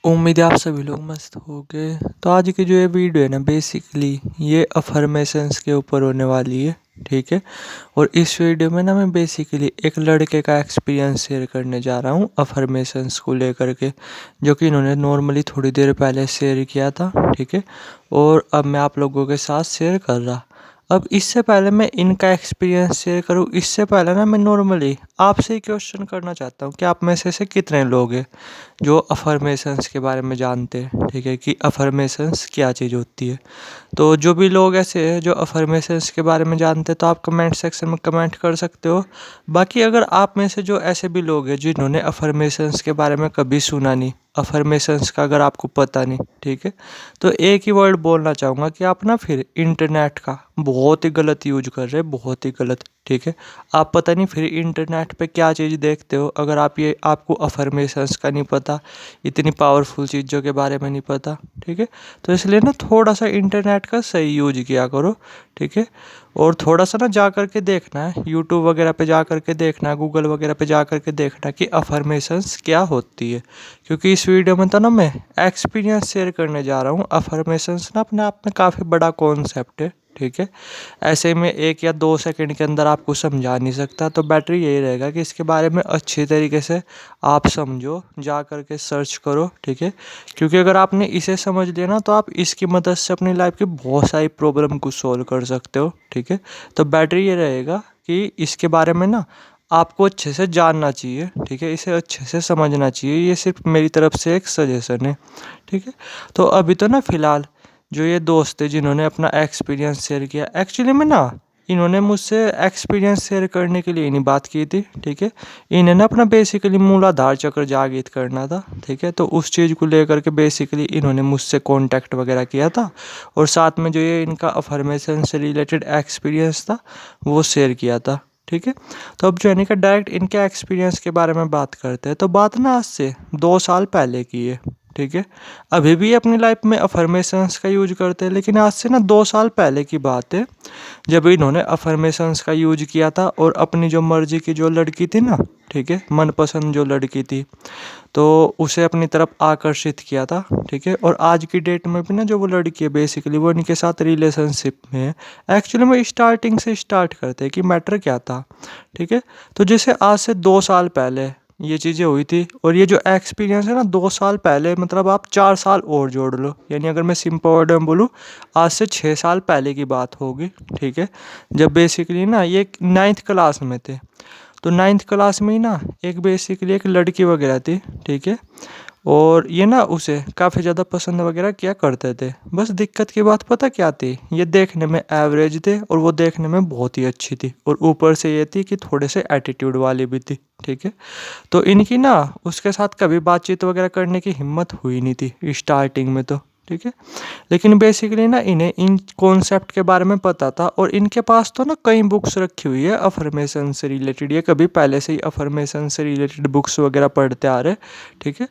उम्मीद है आप सभी लोग मस्त होंगे। तो आज की जो ये वीडियो है ना, बेसिकली ये अफर्मेशंस के ऊपर होने वाली है। ठीक है। और इस वीडियो में ना मैं बेसिकली एक लड़के का एक्सपीरियंस शेयर करने जा रहा हूँ अफर्मेशंस को लेकर के, जो कि इन्होंने नॉर्मली थोड़ी देर पहले शेयर किया था। ठीक है। और अब मैं आप लोगों के साथ शेयर कर रहा। अब इससे पहले मैं इनका एक्सपीरियंस शेयर करूँ, इससे पहले ना मैं नॉर्मली आपसे ही क्वेश्चन करना चाहता हूँ कि आप में से कितने लोग हैं जो अफर्मेशंस के बारे में जानते हैं। ठीक है, कि अफर्मेशंस क्या चीज़ होती है। तो जो भी लोग ऐसे हैं जो अफर्मेशंस के बारे में जानते हैं, तो आप कमेंट सेक्शन में कमेंट कर सकते हो। बाकी अगर आप में से जो ऐसे भी लोग हैं जिन्होंने अफर्मेशंस के बारे में कभी सुना नहीं, अफर्मेशंस का अगर आपको पता नहीं, ठीक है, तो एक ही वर्ड बोलना चाहूँगा कि आप ना फिर इंटरनेट का बहुत ही गलत यूज कर रहे हैं, बहुत ही गलत। ठीक है। आप पता नहीं फिर इंटरनेट पे क्या चीज़ देखते हो, अगर आप ये आपको अफर्मेशंस का नहीं पता, इतनी पावरफुल चीज़ों के बारे में नहीं पता। ठीक है। तो इसलिए ना थोड़ा सा इंटरनेट का सही यूज किया करो। ठीक है। और थोड़ा सा ना जा कर के देखना है, यूट्यूब वगैरह पे जा कर के देखना है, गूगल वगैरह पे जा कर के देखना कि अफर्मेशंस क्या होती है। क्योंकि इस वीडियो में तो ना मैं एक्सपीरियंस शेयर करने जा रहा हूँ। अफर्मेशंस ना अपने आप में काफ़ी बड़ा कॉन्सेप्ट है। ठीक है। ऐसे में 1 या 2 सेकंड के अंदर आपको समझा नहीं सकता, तो बेटर यही रहेगा कि इसके बारे में अच्छी तरीके से आप समझो, जा कर के सर्च करो। ठीक है। क्योंकि अगर आपने इसे समझ लिया ना, तो आप इसकी मदद से अपनी लाइफ की बहुत सारी प्रॉब्लम को सॉल्व कर सकते हो। ठीक है। तो बेटर ये रहेगा कि इसके बारे में ना आपको अच्छे से जानना चाहिए। ठीक है। इसे अच्छे से समझना चाहिए। ये सिर्फ मेरी तरफ से एक सजेशन है। ठीक है। तो अभी तो ना फ़िलहाल जो ये दोस्त है जिन्होंने अपना एक्सपीरियंस शेयर किया, एक्चुअली में ना इन्होंने मुझसे एक्सपीरियंस शेयर करने के लिए ही नहीं बात की थी। ठीक है। इन्हें ना अपना बेसिकली मूलाधार चक्र जागृत करना था। ठीक है। तो उस चीज़ को लेकर के बेसिकली इन्होंने मुझसे कांटेक्ट वगैरह किया था, और साथ में जो ये इनका अफर्मेशन से रिलेटेड एक्सपीरियंस था वो शेयर किया था। ठीक है। तो अब जो है इनका डायरेक्ट इनके एक्सपीरियंस के बारे में बात करते हैं। तो बात ना आज से 2 साल पहले की है। ठीक है। अभी भी अपनी लाइफ में अफर्मेशंस का यूज करते हैं, लेकिन आज से ना 2 साल पहले की बात है, जब इन्होंने अफर्मेशंस का यूज किया था और अपनी जो मर्जी की जो लड़की थी ना, ठीक है, मनपसंद जो लड़की थी, तो उसे अपनी तरफ आकर्षित किया था। ठीक है। और आज की डेट में भी ना जो वो लड़की है बेसिकली वो इनके साथ रिलेशनशिप में है। एक्चुअली में स्टार्टिंग से स्टार्ट करते हैं कि मैटर क्या था। ठीक है। तो जैसे आज से 2 साल पहले ये चीज़ें हुई थी, और ये जो एक्सपीरियंस है ना 2 साल पहले, मतलब आप 4 साल और जोड़ लो, यानी अगर मैं सिंपल वर्ड में बोलूँ, आज से 6 साल पहले की बात होगी। ठीक है। जब बेसिकली ना ये 9th क्लास में थे, तो 9th क्लास में ही ना एक बेसिकली एक लड़की वगैरह थी। ठीक है। और ये ना उसे काफ़ी ज़्यादा पसंद वगैरह किया करते थे। बस दिक्कत की बात पता क्या थी, ये देखने में एवरेज थे और वो देखने में बहुत ही अच्छी थी, और ऊपर से ये थी कि थोड़े से एटीट्यूड वाली भी थी। ठीक है। तो इनकी ना उसके साथ कभी बातचीत वगैरह करने की हिम्मत हुई नहीं थी स्टार्टिंग में तो। ठीक है। लेकिन बेसिकली ना इन्हें इन कॉन्सेप्ट के बारे में पता था, और इनके पास तो ना कई बुक्स रखी हुई है अफर्मेशन से रिलेटेड। ये कभी पहले से ही अफर्मेशन से रिलेटेड बुक्स वगैरह पढ़ते आ रहे। ठीक है।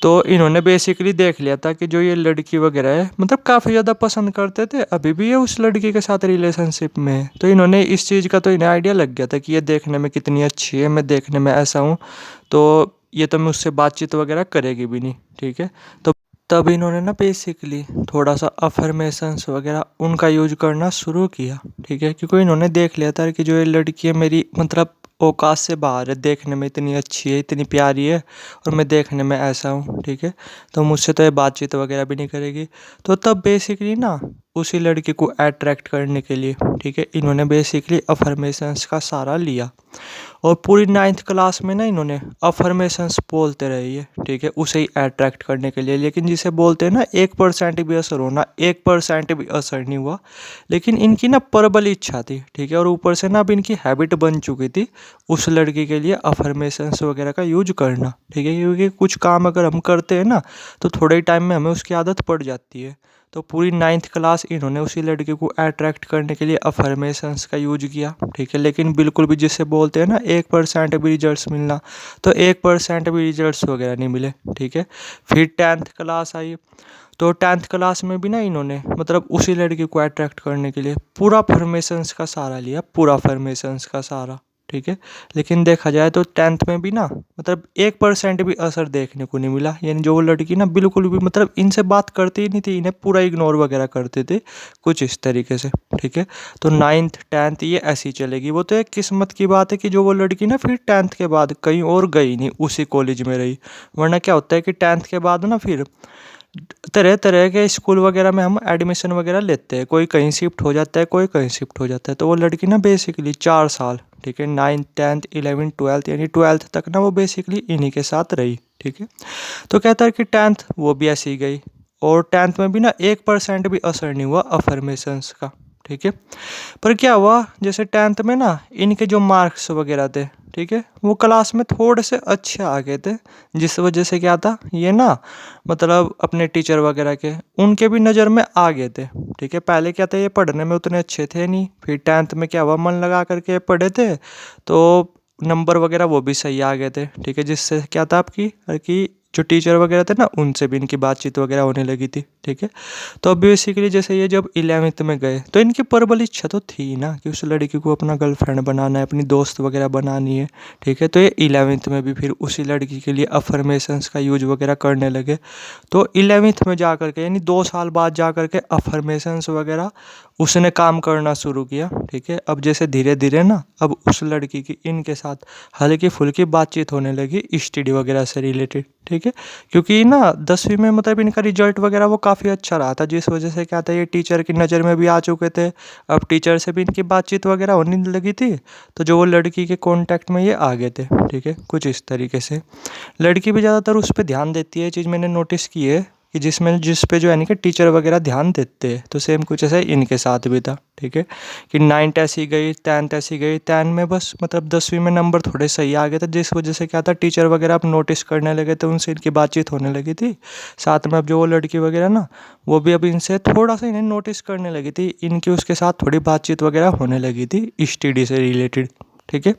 तो इन्होंने बेसिकली देख लिया था कि जो ये लड़की वगैरह है, मतलब काफ़ी ज़्यादा पसंद करते थे, अभी भी ये उस लड़की के साथ रिलेशनशिप में है। तो इन्होंने इस चीज़ का तो इन्हें आइडिया लग गया था कि ये देखने में कितनी अच्छी है, मैं देखने में ऐसा हूँ, तो ये तो मुझसे बातचीत वगैरह करेगी भी नहीं। ठीक है। तो तब इन्होंने ना बेसिकली थोड़ा सा अफर्मेशंस वगैरह उनका यूज करना शुरू किया। ठीक है। क्योंकि इन्होंने देख लिया था कि जो ये लड़की है मेरी मतलब औकात से बाहर है, देखने में इतनी अच्छी है, इतनी प्यारी है, और मैं देखने में ऐसा हूँ। ठीक है। तो मुझसे तो ये बातचीत वगैरह भी नहीं करेगी। तो तब बेसिकली ना उसी लड़की को अट्रैक्ट करने के लिए, ठीक है, इन्होंने बेसिकली अफर्मेशंस का सहारा लिया, और पूरी 9th क्लास में ना इन्होंने अफर्मेशंस बोलते रहे ये। ठीक है। उसे ही अट्रैक्ट करने के लिए, लेकिन जिसे बोलते हैं ना 1% भी असर होना, 1% भी असर नहीं हुआ। लेकिन इनकी ना प्रबल इच्छा थी। ठीक है। और ऊपर से ना अब इनकी हैबिट बन चुकी थी उस लड़की के लिए अफर्मेशंस वगैरह का यूज करना। ठीक है। क्योंकि कुछ काम अगर हम करते हैं ना, तो थोड़े ही टाइम में हमें उसकी आदत पड़ जाती है। तो पूरी 9th क्लास इन्होंने उसी लड़के को अट्रैक्ट करने के लिए अफर्मेशंस का यूज किया। ठीक है। लेकिन बिल्कुल भी जिसे बोलते हैं ना 1% भी रिजल्ट्स मिलना, तो 1% भी रिजल्ट्स वगैरह नहीं मिले। ठीक है। फिर 10th क्लास आई, तो 10th क्लास में भी ना इन्होंने मतलब उसी लड़के को अट्रैक्ट करने के लिए पूरा फॉर्मेशंस का सहारा लिया, पूरा फॉर्मेशंस का सहारा। ठीक है। लेकिन देखा जाए तो 10th में भी ना मतलब 1% भी असर देखने को नहीं मिला, यानी जो वो लड़की ना बिल्कुल भी मतलब इनसे बात करती ही नहीं थी, इन्हें पूरा इग्नोर वगैरह करते थे कुछ इस तरीके से, ठीक है। तो 9th 10th ये ऐसी चलेगी। वो तो एक किस्मत की बात है कि जो वो लड़की ना फिर 10th के बाद कहीं और गई नहीं, उसी कॉलेज में रही। वरना क्या होता है कि 10th के बाद ना फिर तरह तरह के स्कूल वगैरह में हम एडमिशन वगैरह लेते हैं, कोई कहीं शिफ्ट हो जाता है, कोई कहीं शिफ्ट हो जाता है। तो वो लड़की ना बेसिकली 4 साल, ठीक है, 9th 10th 11th 12th यानी 12th तक ना वो बेसिकली इन्हीं के साथ रही, ठीक है। तो कहता है कि 10th वो भी ऐसी ही गई, और 10th में भी ना 1% भी असर नहीं हुआ अफर्मेशंस का, ठीक है। पर क्या हुआ, जैसे 10th में ना इनके जो मार्क्स वगैरह थे, ठीक है, वो क्लास में थोड़े से अच्छे आ गए थे, जिस वजह से क्या था ये ना मतलब अपने टीचर वगैरह के उनके भी नज़र में आ गए थे, ठीक है। पहले क्या था, ये पढ़ने में उतने अच्छे थे नहीं, फिर 10th में क्या हुआ, मन लगा करके पढ़े थे तो नंबर वगैरह वो भी सही आ गए थे, ठीक है। जिससे क्या था आपकी कि जो टीचर वगैरह थे ना उनसे भी इनकी बातचीत वगैरह होने लगी थी, ठीक है। तो अब बेसिकली जैसे ये जब 11th में गए तो इनकी प्रबल इच्छा तो थी ना कि उस लड़की को अपना गर्लफ्रेंड बनाना है, अपनी दोस्त वगैरह बनानी है, ठीक है। तो ये 11th में भी फिर उसी लड़की के लिए अफर्मेशंस का यूज वगैरह करने लगे। तो 11th में जा कर के यानी 2 साल बाद जा कर के अफर्मेशंस वगैरह उसने काम करना शुरू किया, ठीक है। अब जैसे धीरे धीरे ना अब उस लड़की की इनके साथ हल्की फुल्की बातचीत होने लगी स्टडी वगैरह से रिलेटेड, ठीक है। क्योंकि ना 10वीं में मतलब इनका रिजल्ट वगैरह वो काफ़ी अच्छा रहा था, जिस वजह से क्या था ये टीचर की नज़र में भी आ चुके थे। अब टीचर से भी इनकी बातचीत वगैरह होने लगी थी, तो जो वो लड़की के कांटेक्ट में ये आ गए थे, ठीक है। कुछ इस तरीके से लड़की भी ज़्यादातर उस पर ध्यान देती है, ये चीज़ मैंने नोटिस की है कि जिस पे जो है कि टीचर वगैरह ध्यान देते हैं। तो सेम कुछ ऐसा इनके साथ भी था, ठीक है, कि 9th ऐसी गई 10th ऐसी गई, 10 में बस मतलब 10वीं में नंबर थोड़े सही आ गए थे, जिस वजह से क्या था टीचर वगैरह अब नोटिस करने लगे थे, उनसे इनकी बातचीत होने लगी थी। साथ में अब जो वो लड़की वगैरह ना वो भी अब इनसे थोड़ा सा इन्हें नोटिस करने लगी थी, इनकी उसके साथ थोड़ी बातचीत वगैरह होने लगी थी स्टडी से रिलेटेड, ठीक है।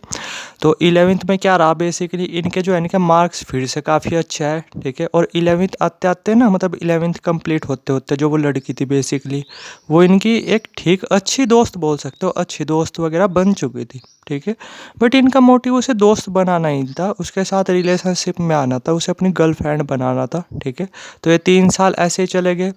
तो 11th में क्या रहा, बेसिकली इनके जो है इनके मार्क्स फिर से काफ़ी अच्छा है, ठीक है। और 11th आते आते ना मतलब 11th कंप्लीट होते होते जो वो लड़की थी बेसिकली वो इनकी एक ठीक अच्छी दोस्त बोल सकते हो, अच्छी दोस्त वगैरह बन चुकी थी, ठीक है। बट इनका मोटिव उसे दोस्त बनाना ही था, उसके साथ रिलेशनशिप में आना था, उसे अपनी गर्लफ्रेंड बनाना था, ठीक है। तो ये 3 साल ऐसे चले गए।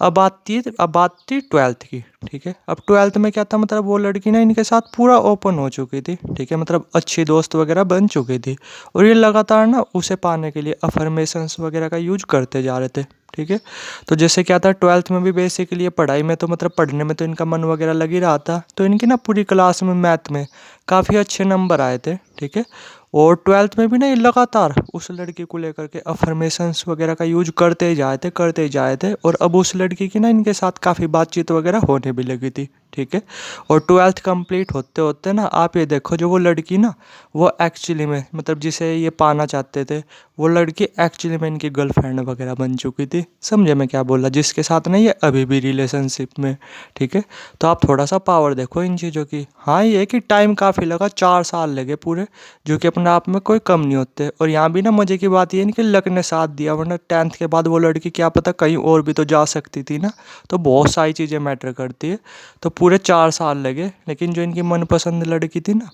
अब बात थी 12th की, ठीक है। अब 12th में क्या था, मतलब वो लड़की ना इनके साथ पूरा ओपन हो चुकी थी, ठीक है, मतलब अच्छी दोस्त वगैरह बन चुकी थी। और ये लगातार ना उसे पाने के लिए अफर्मेशंस वगैरह का यूज करते जा रहे थे, ठीक है। तो जैसे क्या था 12th में भी बेसिकली ये पढ़ाई में तो मतलब पढ़ने में तो इनका मन वगैरह लग ही रहा था, तो इनकी ना पूरी क्लास में मैथ में काफ़ी अच्छे नंबर आए थे, ठीक है। और 12th में भी ना ये लगातार उस लड़की को लेकर के अफर्मेशंस वगैरह का यूज करते ही जाए थे। और अब उस लड़की की ना इनके साथ काफ़ी बातचीत वगैरह होने भी लगी थी, ठीक है। और 12th कंप्लीट होते होते ना आप ये देखो जो वो लड़की ना वो एक्चुअली में मतलब जिसे ये पाना चाहते थे वो लड़की एक्चुअली में इनकी गर्लफ्रेंड वगैरह बन चुकी थी। समझे मैं क्या बोला, जिसके साथ ना ये अभी भी रिलेशनशिप में, ठीक है। तो आप थोड़ा सा पावर देखो इन चीज़ों की। हाँ ये कि टाइम काफ़ी लगा, 4 साल लगे पूरे, जो कि अपने आप में कोई कम नहीं होते। और यहाँ भी ना मज़े की बात ये नहीं कि लक ने साथ दिया, वरना 10th के बाद वो लड़की क्या पता कहीं और भी तो जा सकती थी ना। तो बहुत सारी चीज़ें मैटर करती है। तो पूरे 4 साल लगे, लेकिन जो इनकी मनपसंद लड़की थी ना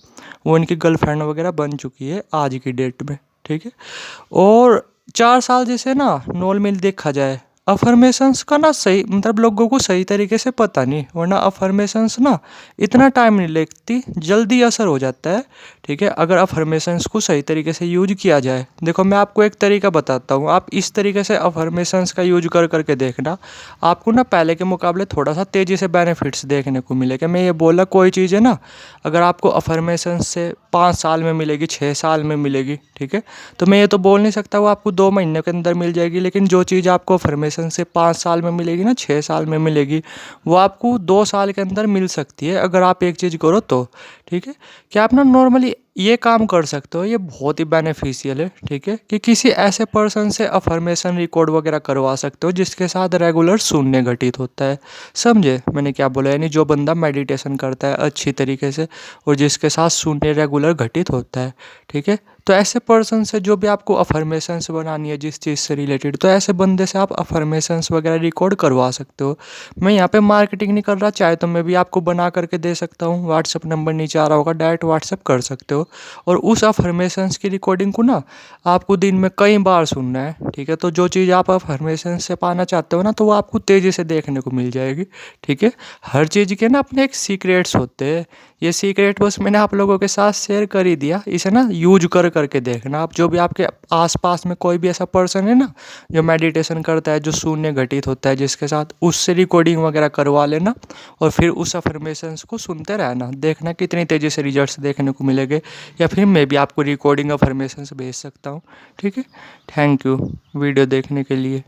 वो इनकी गर्लफ्रेंड वगैरह बन चुकी है आज की डेट में, ठीक है। और 4 साल जैसे ना नॉर्मल मिल देखा जाए अफर्मेशंस का ना सही मतलब लोगों को सही तरीके से पता नहीं, वरना अफर्मेशंस ना इतना टाइम नहीं लेती, जल्दी असर हो जाता है, ठीक है, अगर अफर्मेशंस को सही तरीके से यूज किया जाए। देखो मैं आपको एक तरीका बताता हूँ, आप इस तरीके से अफर्मेशंस का यूज कर करके देखना, आपको ना पहले के मुकाबले थोड़ा सा तेज़ी से बेनिफिट्स देखने को मिलेगा। मैं ये बोला कोई चीज़ है ना अगर आपको अफर्मेशंस से 5 साल में मिलेगी, 6 साल में मिलेगी, ठीक है, तो मैं ये तो बोल नहीं सकता वो आपको 2 महीने के अंदर मिल जाएगी। लेकिन जो चीज़ आपको अफर्मेशन से 5 साल में मिलेगी ना, 6 साल में मिलेगी, वो आपको 2 साल के अंदर मिल सकती है अगर आप एक चीज़ करो तो, ठीक है। क्या आप ना नॉर्मली ये काम कर सकते हो, ये बहुत ही बेनिफिशियल है, ठीक है, कि किसी ऐसे पर्सन से अफर्मेशन रिकॉर्ड वगैरह करवा सकते हो जिसके साथ रेगुलर शून्य घटित होता है। समझे मैंने क्या बोला, यानी जो बंदा मेडिटेशन करता है अच्छी तरीके से और जिसके साथ शून्य रेगुलर घटित होता है, ठीक है। तो ऐसे पर्सन से जो भी आपको अफर्मेशंस बनानी है जिस चीज़ से रिलेटेड, तो ऐसे बंदे से आप अफर्मेशंस वगैरह रिकॉर्ड करवा सकते हो। मैं यहाँ पे मार्केटिंग नहीं कर रहा, चाहे तो मैं भी आपको बना करके दे सकता हूँ। व्हाट्सअप नंबर नीचे आ रहा होगा, डायरेक्ट व्हाट्सअप कर सकते हो। और उस अफर्मेशंस की रिकॉर्डिंग को ना आपको दिन में कई बार सुनना है, ठीक है। तो जो चीज़ आप अफर्मेशन से पाना चाहते हो ना, तो वो आपको तेज़ी से देखने को मिल जाएगी, ठीक है। हर चीज़ के ना अपने एक सीक्रेट्स होते हैं। ये सीक्रेट बस मैंने आप लोगों के साथ शेयर कर ही दिया। इसे ना यूज कर करके देखना आप। जो भी आपके आसपास में कोई भी ऐसा पर्सन है ना जो मेडिटेशन करता है, जो शून्य घटित होता है जिसके साथ, उससे रिकॉर्डिंग वगैरह करवा लेना और फिर उस अफर्मेशंस को सुनते रहना। देखना कितनी तेज़ी से रिजल्ट्स देखने को मिलेंगे, या फिर मैं भी आपको रिकॉर्डिंग अफर्मेशंस भेज सकता हूँ, ठीक है। थैंक यू वीडियो देखने के लिए।